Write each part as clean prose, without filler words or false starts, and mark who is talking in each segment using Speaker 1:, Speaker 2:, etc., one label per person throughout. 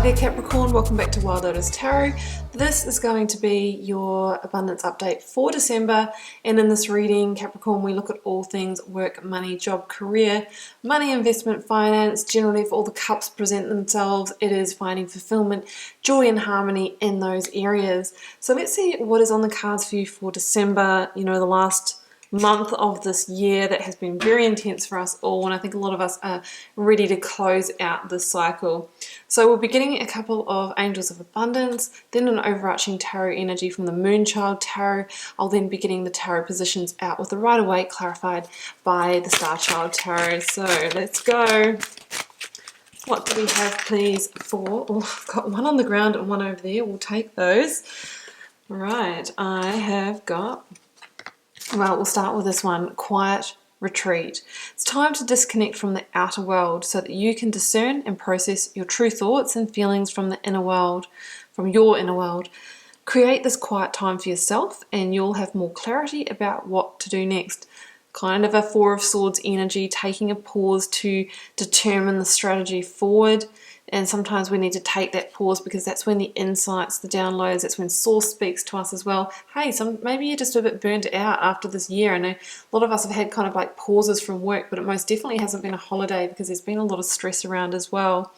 Speaker 1: there Capricorn, welcome back to Wild Lotus Tarot. This is going to be your abundance update for December, and in this reading, Capricorn, we look at all things work, money, job, career, money, investment, finance. Generally, if all the cups present themselves, it is finding fulfillment, joy and harmony in those areas. So let's see what is on the cards for you for December, the last month of this year that has been very intense for us all, and I think a lot of us are ready to close out this cycle. So we'll be getting a couple of Angels of Abundance, then an overarching tarot energy from the Moonchild Tarot. I'll then be getting the tarot positions out with the Rider-Waite clarified by the Starchild Tarot. So let's go. What do we have please for, I've got one on the ground and one over there, we'll take those. Right, I have got, well, we'll start with this one, Quiet Retreat. It's time to disconnect from the outer world so that you can discern and process your true thoughts and feelings from the inner world, from your inner world. Create this quiet time for yourself and you'll have more clarity about what to do next. Kind of a Four of Swords energy, taking a pause to determine the strategy forward. And sometimes we need to take that pause because that's when the insights, the downloads, that's when Source speaks to us as well. Hey, maybe you're just a bit burnt out after this year. I know a lot of us have had kind of like pauses from work, but it most definitely hasn't been a holiday because there's been a lot of stress around as well.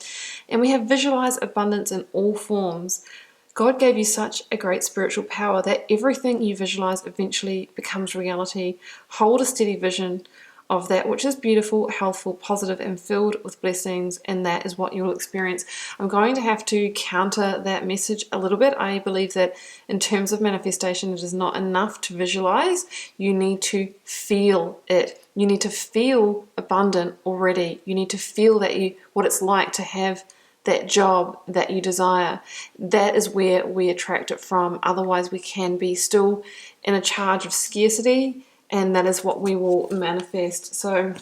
Speaker 1: And we have visualize abundance in all forms. God gave you such a great spiritual power that everything you visualize eventually becomes reality. Hold a steady vision of that which is beautiful, healthful, positive, and filled with blessings, and that is what you'll experience. I'm going to have to counter that message a little bit. I believe that in terms of manifestation, it is not enough to visualize. You need to feel it. You need to feel abundant already. You need to feel that what it's like to have that job that you desire. That is where we attract it from. Otherwise, we can be still in a charge of scarcity, and that is what we will manifest. So,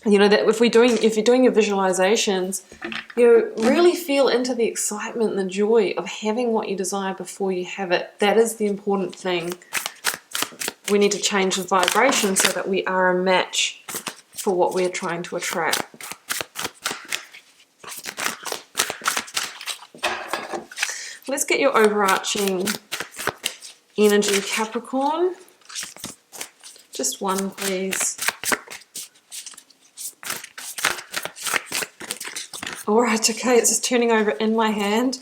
Speaker 1: that if you're doing your visualizations, really feel into the excitement and the joy of having what you desire before you have it. That is the important thing. We need to change the vibration so that we are a match for what we're trying to attract. Let's get your overarching energy, Capricorn. Just one, please. Alright, okay, it's just turning over in my hand.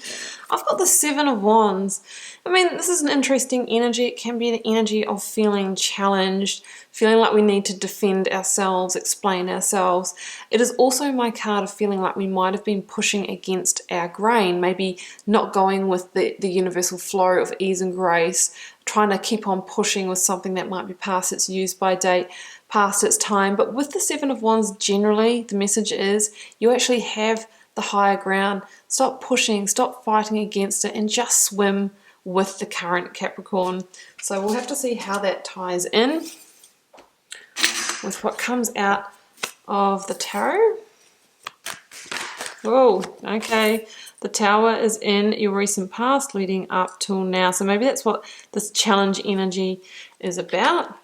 Speaker 1: I've got the Seven of Wands. I mean, this is an interesting energy. It can be the energy of feeling challenged, feeling like we need to defend ourselves, explain ourselves. It is also my card of feeling like we might have been pushing against our grain, maybe not going with the universal flow of ease and grace, trying to keep on pushing with something that might be past its use by date, past its time. But with the Seven of Wands, generally, the message is you actually have the higher ground. Stop pushing, stop fighting against it, and just swim with the current, Capricorn. So we'll have to see how that ties in with what comes out of the tarot. Oh, okay. The Tower is in your recent past leading up till now. So maybe that's what this challenge energy is about.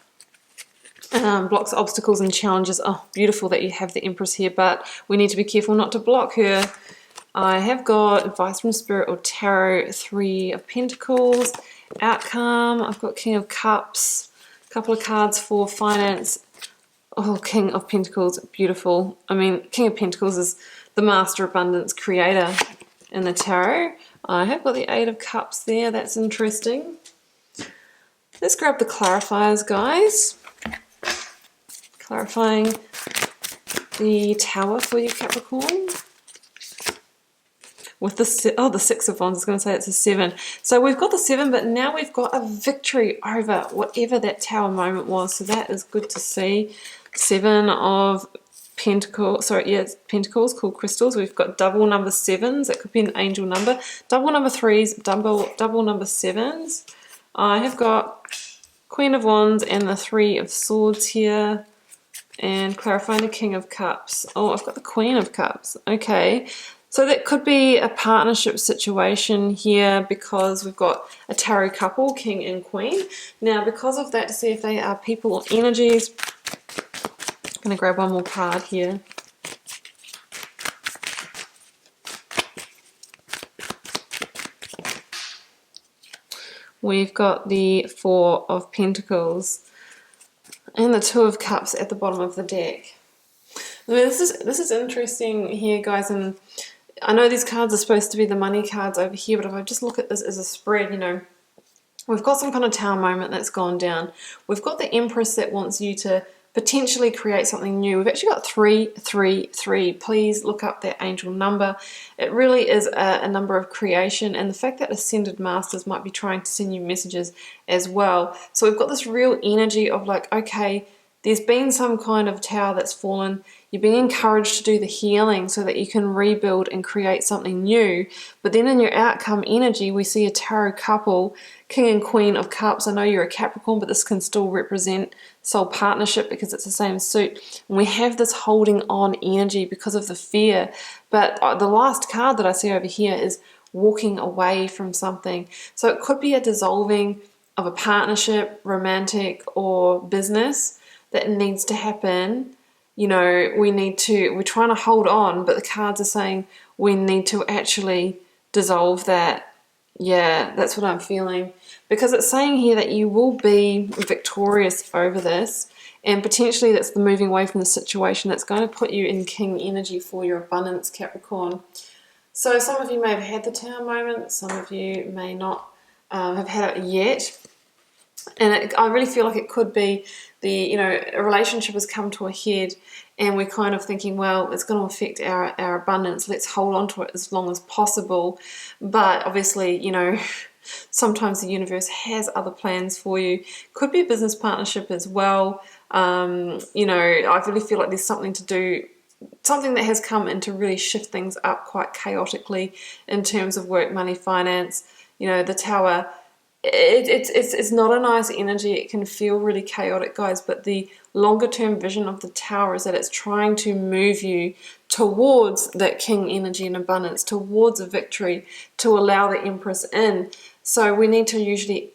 Speaker 1: Blocks, obstacles, and challenges. Oh, beautiful that you have the Empress here, but we need to be careful not to block her. I have got advice from Spirit or Tarot, Three of Pentacles, outcome. I've got King of Cups, a couple of cards for finance. Oh, King of Pentacles, beautiful. I mean, King of Pentacles is the master abundance creator in the tarot. I have got the Eight of Cups there. That's interesting. Let's grab the clarifiers, guys. Clarifying the Tower for you, Capricorn. With the Six of Wands, I was going to say it's a Seven. So we've got the Seven, but now we've got a victory over whatever that Tower moment was. So that is good to see. Seven of Pentacles, it's Pentacles called crystals. We've got double number sevens. That could be an angel number. Double number threes, double number sevens. I have got Queen of Wands and the Three of Swords here. And clarifying the King of Cups. Oh, I've got the Queen of Cups. Okay. So that could be a partnership situation here because we've got a tarot couple, King and Queen. Now, because of that, to see if they are people or energies, I'm going to grab one more card here. we've got the Four of Pentacles and the Two of Cups at the bottom of the deck. I mean, this is interesting here, guys, and I know these cards are supposed to be the money cards over here, but if I just look at this as a spread, you know, we've got some kind of tower moment that's gone down. We've got the Empress that wants you to potentially create something new. We've actually got 333. Please look up that angel number. It really is a number of creation, and the fact that Ascended Masters might be trying to send you messages as well. So we've got this real energy of like, okay, there's been some kind of tower that's fallen. You're being encouraged to do the healing so that you can rebuild and create something new. But then in your outcome energy, we see a tarot couple, King and Queen of Cups. I know you're a Capricorn, but this can still represent soul partnership because it's the same suit. And we have this holding on energy because of the fear. But the last card that I see over here is walking away from something. So it could be a dissolving of a partnership, romantic or business, that needs to happen. You know, we're trying to hold on, but the cards are saying we need to actually dissolve that. Yeah, that's what I'm feeling. Because it's saying here that you will be victorious over this, and potentially that's the moving away from the situation that's going to put you in king energy for your abundance, Capricorn. So some of you may have had the tower moment, some of you may not have had it yet. And I really feel like it could be a relationship has come to a head and we're kind of thinking, well, it's going to affect our abundance. Let's hold on to it as long as possible. But obviously, you know, sometimes the universe has other plans for you. Could be a business partnership as well. You know, I really feel like there's something that has come in to really shift things up quite chaotically in terms of work, money, finance. You know, the tower, it's not a nice energy. It can feel really chaotic, guys, but the longer term vision of the tower is that it's trying to move you towards that king energy and abundance, towards a victory, to allow the Empress in. So we need to usually,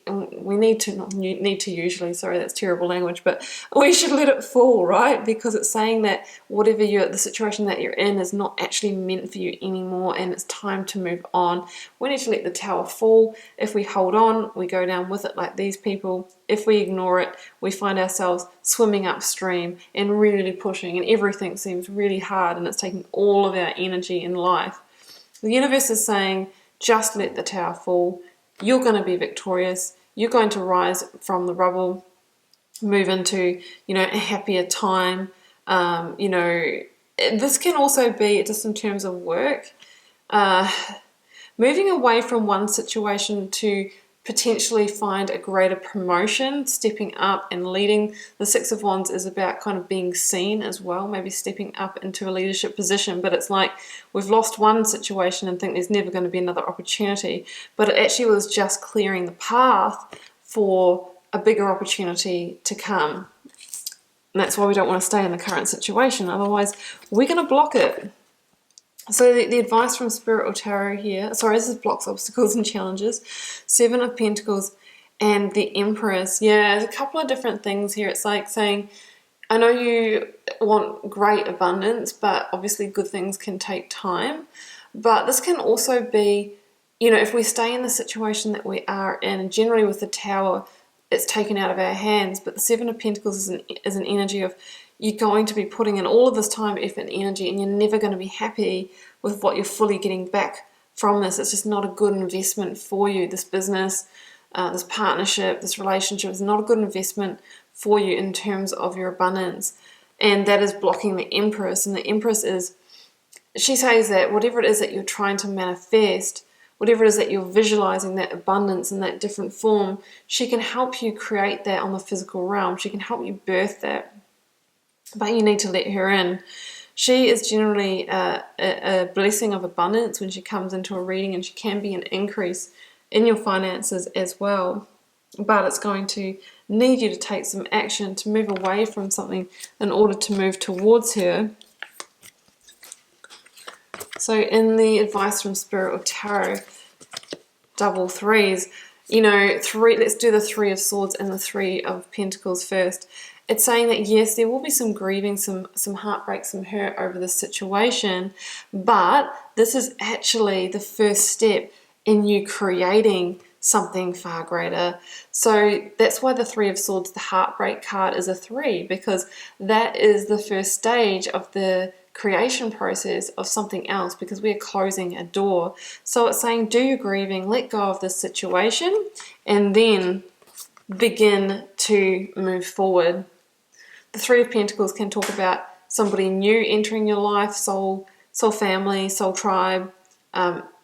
Speaker 1: sorry, that's terrible language, but we should let it fall, right? Because it's saying that whatever the situation that you're in is not actually meant for you anymore, and it's time to move on. We need to let the tower fall. If we hold on, we go down with it like these people. If we ignore it, we find ourselves swimming upstream and really pushing, and everything seems really hard, and it's taking all of our energy in life. The universe is saying, just let the tower fall. You're going to be victorious. You're going to rise from the rubble, move into, you know, a happier time. You know, this can also be just in terms of work, moving away from one situation to potentially find a greater promotion, stepping up and leading. The Six of Wands is about kind of being seen as well, maybe stepping up into a leadership position, but it's like we've lost one situation and think there's never going to be another opportunity, but it actually was just clearing the path for a bigger opportunity to come. And that's why we don't want to stay in the current situation, otherwise we're going to block it. So the advice from Spirit or Tarot here, sorry, this is blocks, obstacles and challenges. Seven of Pentacles and the Empress. Yeah, there's a couple of different things here. It's like saying, I know you want great abundance, but obviously good things can take time. But this can also be, you know, if we stay in the situation that we are in, generally with the Tower, it's taken out of our hands. But the Seven of Pentacles is an energy of, you're going to be putting in all of this time, effort, and energy, and you're never going to be happy with what you're fully getting back from this. It's just not a good investment for you. This business, this partnership, this relationship is not a good investment for you in terms of your abundance. And that is blocking the Empress. And the Empress is, she says that whatever it is that you're trying to manifest, whatever it is that you're visualizing, that abundance in that different form, she can help you create that on the physical realm. She can help you birth that. But you need to let her in. She is generally a blessing of abundance when she comes into a reading, and she can be an increase in your finances as well. But it's going to need you to take some action to move away from something in order to move towards her. So in the advice from Spirit or Tarot, double threes, you know, let's do the Three of Swords and the Three of Pentacles first. It's saying that yes, there will be some grieving, some heartbreak, some hurt over this situation, but this is actually the first step in you creating something far greater. So that's why the Three of Swords, the heartbreak card, is a 3, because that is the first stage of the creation process of something else, because we're closing a door. So it's saying do your grieving, let go of this situation, and then begin to move forward. The Three of Pentacles can talk about somebody new entering your life, soul family, soul tribe,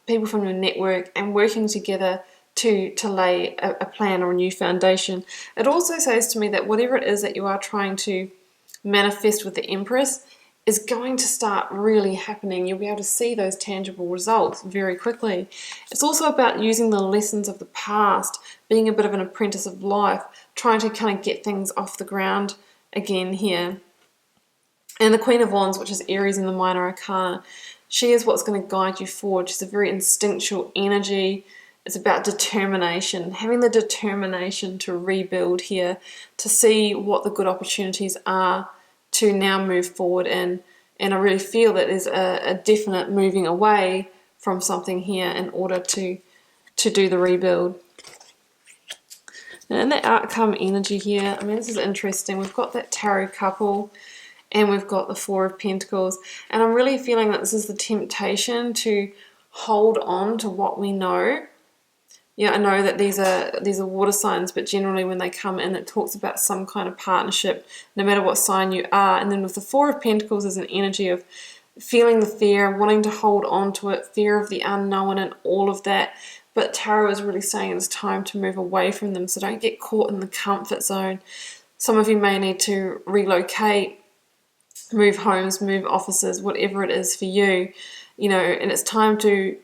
Speaker 1: people from your network, and working together to lay a plan or a new foundation. It also says to me that whatever it is that you are trying to manifest with the Empress is going to start really happening. You'll be able to see those tangible results very quickly. It's also about using the lessons of the past, being a bit of an apprentice of life, trying to kind of get things off the ground again here. And the Queen of Wands, which is Aries in the Minor Arcana, she is what's going to guide you forward. She's a very instinctual energy. It's about determination, having the determination to rebuild here, to see what the good opportunities are to now move forward in. And I really feel that there's a definite moving away from something here in order to do the rebuild. And in the outcome energy here, I mean, this is interesting. We've got that tarot couple and we've got the Four of Pentacles. And I'm really feeling that this is the temptation to hold on to what we know. Yeah, I know that these are water signs, but generally when they come in, it talks about some kind of partnership, no matter what sign you are. And then with the Four of Pentacles is an energy of feeling the fear, wanting to hold on to it, fear of the unknown and all of that. But Tarot is really saying it's time to move away from them, so don't get caught in the comfort zone. Some of you may need to relocate, move homes, move offices, whatever it is for you, you know, and it's time to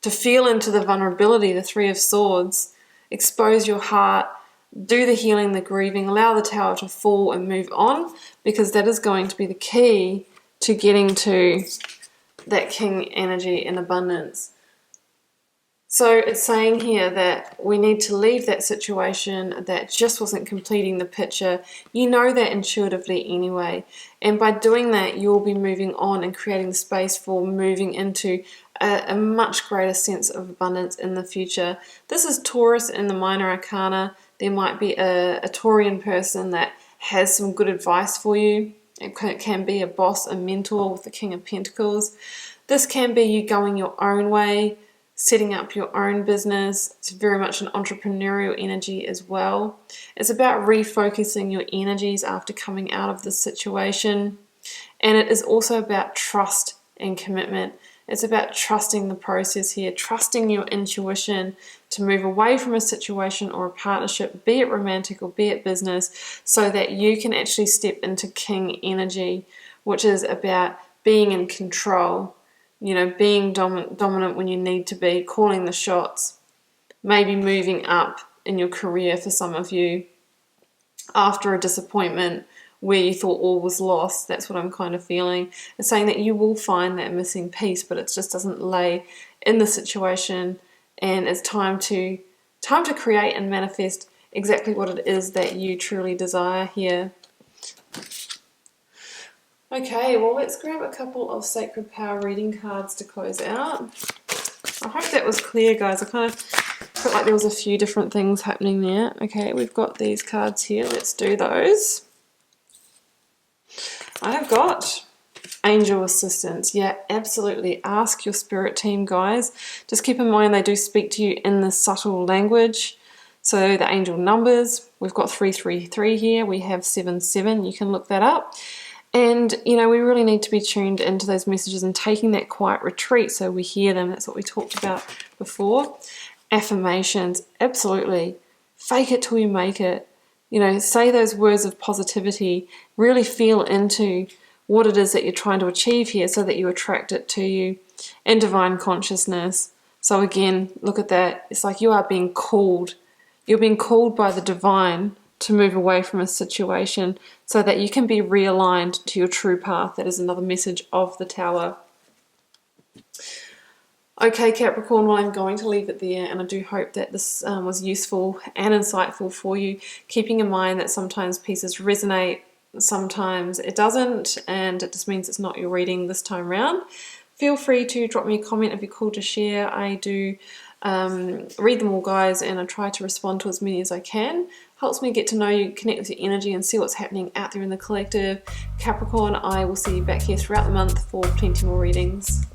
Speaker 1: feel into the vulnerability, the Three of Swords, expose your heart, do the healing, the grieving, allow the tower to fall and move on, because that is going to be the key to getting to that King energy in abundance. So it's saying here that we need to leave that situation that just wasn't completing the picture. You know that intuitively anyway. And by doing that, you'll be moving on and creating space for moving into a much greater sense of abundance in the future. This is Taurus in the Minor Arcana. There might be a Taurian person that has some good advice for you. It can be a boss, a mentor with the King of Pentacles. This can be you going your own way, setting up your own business. It's very much an entrepreneurial energy as well. It's about refocusing your energies after coming out of this situation. And it is also about trust and commitment. It's about trusting the process here, trusting your intuition to move away from a situation or a partnership, be it romantic or be it business, so that you can actually step into King energy, which is about being in control, you know, being dominant when you need to be, calling the shots, maybe moving up in your career for some of you after a disappointment where you thought all was lost. That's what I'm kind of feeling. It's saying that you will find that missing piece, but it just doesn't lay in the situation, and it's time to create and manifest exactly what it is that you truly desire here. Okay, well, let's grab a couple of Sacred Power reading cards to close out. I hope that was clear, guys. I kind of felt like there was a few different things happening there. Okay, we've got these cards here. Let's do those. I have got angel assistance. Yeah, absolutely. Ask your spirit team, guys. Just keep in mind they do speak to you in the subtle language. So the angel numbers, we've got 333 here. We have 77. You can look that up. And, you know, we really need to be tuned into those messages and taking that quiet retreat so we hear them. That's what we talked about before. Affirmations, absolutely. Fake it till you make it. You know, say those words of positivity. Really feel into what it is that you're trying to achieve here so that you attract it to you. And divine consciousness. So again, look at that. It's like you are being called. You're being called by the divine to move away from a situation so that you can be realigned to your true path. That is another message of the Tower. Okay, Capricorn, well, I'm going to leave it there, and I do hope that this was useful and insightful for you, keeping in mind that sometimes pieces resonate, sometimes it doesn't, and it just means it's not your reading this time round. Feel free to drop me a comment if you're called to share. I do Read them all, guys, and I try to respond to as many as I can. Helps me get to know you, connect with your energy, and see what's happening out there in the collective. Capricorn, I will see you back here throughout the month for plenty more readings.